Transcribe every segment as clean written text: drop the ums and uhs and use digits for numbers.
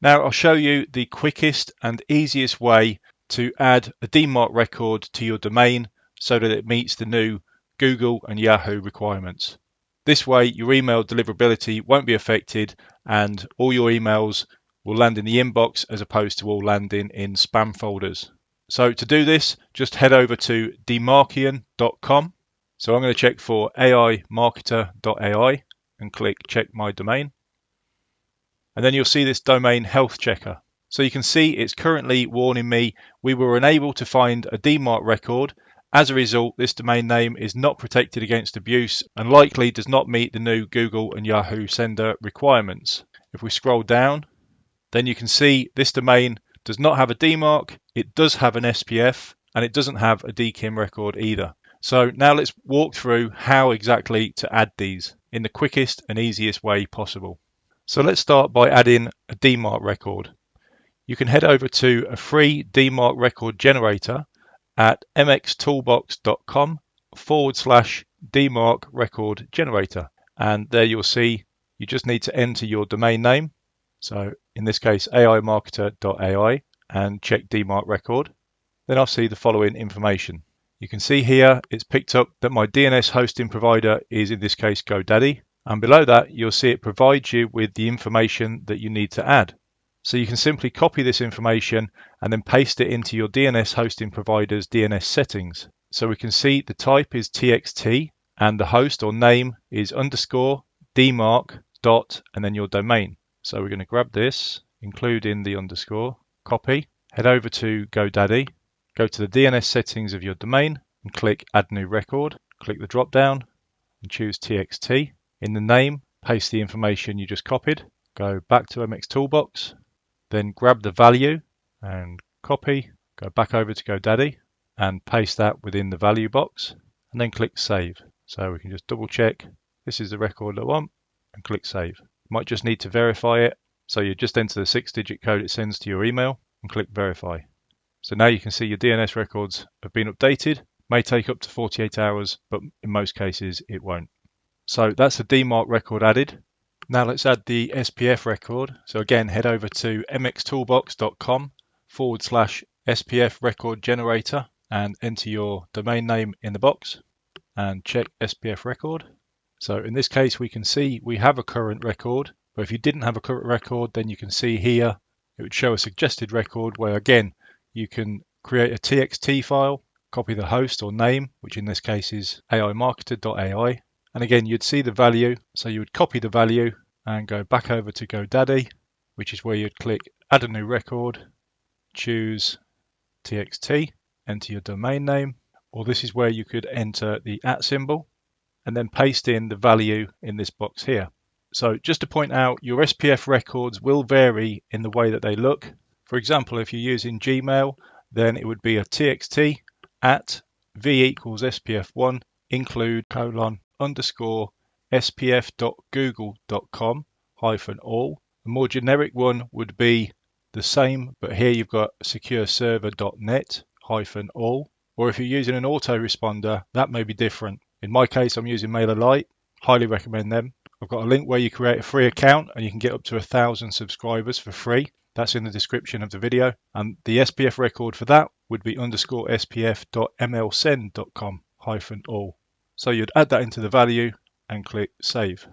Now I'll show you the quickest and easiest way to add a Dmarc record to your domain so that it meets the new Google and Yahoo requirements. This way your email deliverability won't be affected and all your emails will land in the inbox as opposed to all landing in spam folders. So to do this, just head over to dmarcian.com. So I'm going to check for aimarketer.ai and click check my domain. And then you'll see this domain health checker. So you can see it's currently warning me we were unable to find a Dmarc record. As a result, this domain name is not protected against abuse and likely does not meet the new Google and Yahoo sender requirements. If we scroll down, then you can see this domain does not have a Dmarc, it does have an SPF, and it doesn't have a DKIM record either. So now let's walk through how exactly to add these in the quickest and easiest way possible. So let's start by adding a Dmarc record. You can head over to a free Dmarc Record Generator at mxtoolbox.com/Dmarc Record Generator. And there you'll see you just need to enter your domain name. So in this case, aimarketer.ai and check Dmarc record. Then I'll see the following information. You can see here it's picked up that my DNS hosting provider is in this case GoDaddy. And below that, you'll see it provides you with the information that you need to add. So you can simply copy this information and then paste it into your DNS hosting provider's DNS settings. So we can see the type is TXT and the host or name is _Dmarc dot and then your domain. So we're going to grab this, include in the underscore, copy, head over to GoDaddy, go to the DNS settings of your domain and click add new record. Click the drop down and choose TXT. In the name, paste the information you just copied, go back to MX Toolbox, then grab the value and copy, go back over to GoDaddy and paste that within the value box and then click save. So we can just double check this is the record I want and click save. You might just need to verify it. So you just enter the 6-digit code it sends to your email and click verify. So now you can see your DNS records have been updated. May take up to 48 hours, but in most cases it won't. So that's the Dmarc record added. Now let's add the SPF record. So again, head over to mxtoolbox.com/SPF Record Generator and enter your domain name in the box and check SPF record. So in this case, we can see we have a current record, but if you didn't have a current record, then you can see here, it would show a suggested record where again, you can create a TXT file, copy the host or name, which in this case is aimarketer.ai. And again, you'd see the value, so you would copy the value and go back over to GoDaddy, which is where you'd click add a new record, choose TXT, enter your domain name, or this is where you could enter the @ symbol and then paste in the value in this box here. So just to point out, your SPF records will vary in the way that they look. For example, if you're using Gmail, then it would be a TXT at v=spf1 include : _spf.google.com-all. The more generic one would be the same, but here you've got secureserver.net-all. Or if you're using an autoresponder, that may be different. In my case, I'm using MailerLite. Highly recommend them. I've got a link where you create a free account and you can get up to 1,000 subscribers for free. That's in the description of the video. And the SPF record for that would be _spf.mlsend.com-all. So you'd add that into the value and click save.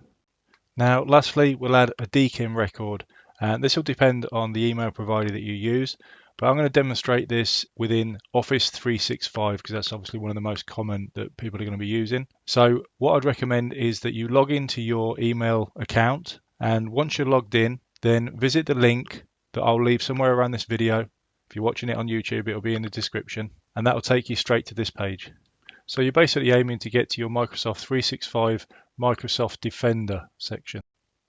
Now, lastly, we'll add a DKIM record. And this will depend on the email provider that you use. But I'm going to demonstrate this within Office 365 because that's obviously one of the most common that people are going to be using. So what I'd recommend is that you log into your email account. And once you're logged in, then visit the link that I'll leave somewhere around this video. If you're watching it on YouTube, it'll be in the description. And that will take you straight to this page. So you're basically aiming to get to your Microsoft 365 Microsoft Defender section.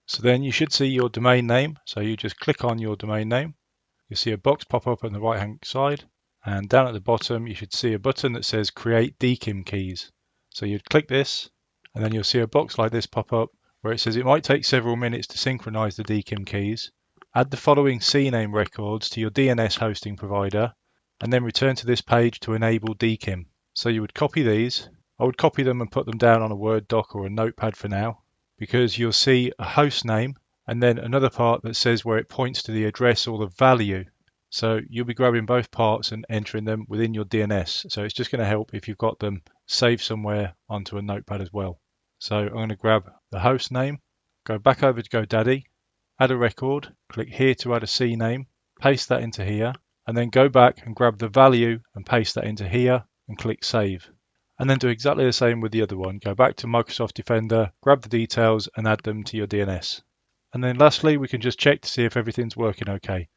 So then you should see your domain name. So you just click on your domain name. You'll see a box pop up on the right hand side. And down at the bottom, you should see a button that says Create DKIM Keys. So you'd click this, and then you'll see a box like this pop up where it says it might take several minutes to synchronize the DKIM keys. Add the following CNAME records to your DNS hosting provider, and then return to this page to enable DKIM. So you would copy these. I would copy them and put them down on a Word doc or a notepad for now, because you'll see a host name and then another part that says where it points to the address or the value. So you'll be grabbing both parts and entering them within your DNS. So it's just going to help if you've got them saved somewhere onto a notepad as well. So I'm going to grab the host name, go back over to GoDaddy, add a record, click here to add a CNAME, paste that into here, and then go back and grab the value and paste that into here and click save. And then do exactly the same with the other one. Go back to Microsoft Defender, grab the details and add them to your DNS. And then lastly, we can just check to see if everything's working okay.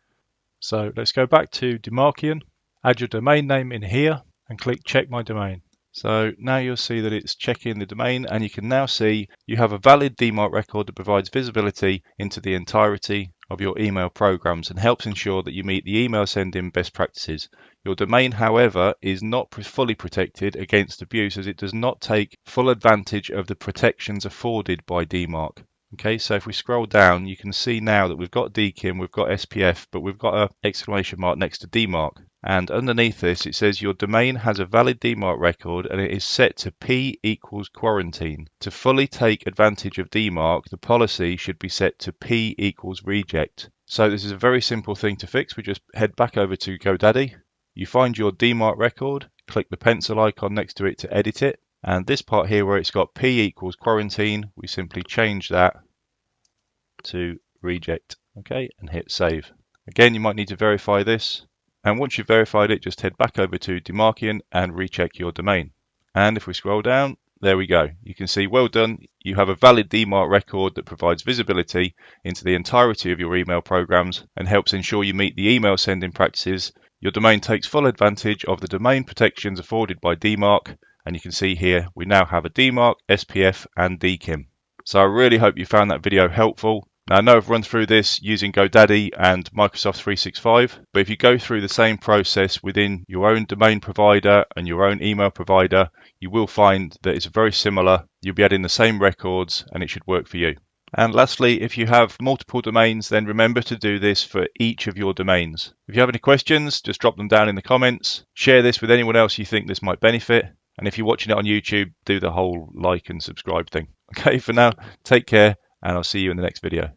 So let's go back to Dmarcian, add your domain name in here and click check my domain. So now you'll see that it's checking the domain, and you can now see you have a valid Dmarc record that provides visibility into the entirety of your email programs and helps ensure that you meet the email sending best practices. Your domain, however, is not fully protected against abuse, as it does not take full advantage of the protections afforded by Dmarc. Okay, so if we scroll down, you can see now that we've got DKIM, we've got SPF, but we've got an exclamation mark next to Dmarc. And underneath this, it says your domain has a valid Dmarc record and it is set to P equals quarantine. To fully take advantage of Dmarc, the policy should be set to P equals reject. So this is a very simple thing to fix. We just head back over to GoDaddy. You find your Dmarc record, click the pencil icon next to it to edit it. And this part here where it's got P equals quarantine, we simply change that to reject, okay, and hit save. Again, you might need to verify this. And once you've verified it, just head back over to Dmarcian and recheck your domain. And if we scroll down, there we go. You can see, well done. You have a valid Dmarc record that provides visibility into the entirety of your email programs and helps ensure you meet the email sending practices. Your domain takes full advantage of the domain protections afforded by Dmarc. And you can see here, we now have a Dmarc, SPF and DKIM. So I really hope you found that video helpful. Now I know I've run through this using GoDaddy and Microsoft 365, but if you go through the same process within your own domain provider and your own email provider, you will find that it's very similar. You'll be adding the same records and it should work for you. And lastly, if you have multiple domains, then remember to do this for each of your domains. If you have any questions, just drop them down in the comments. Share this with anyone else you think this might benefit. And if you're watching it on YouTube, do the whole like and subscribe thing. Okay, for now, take care, and I'll see you in the next video.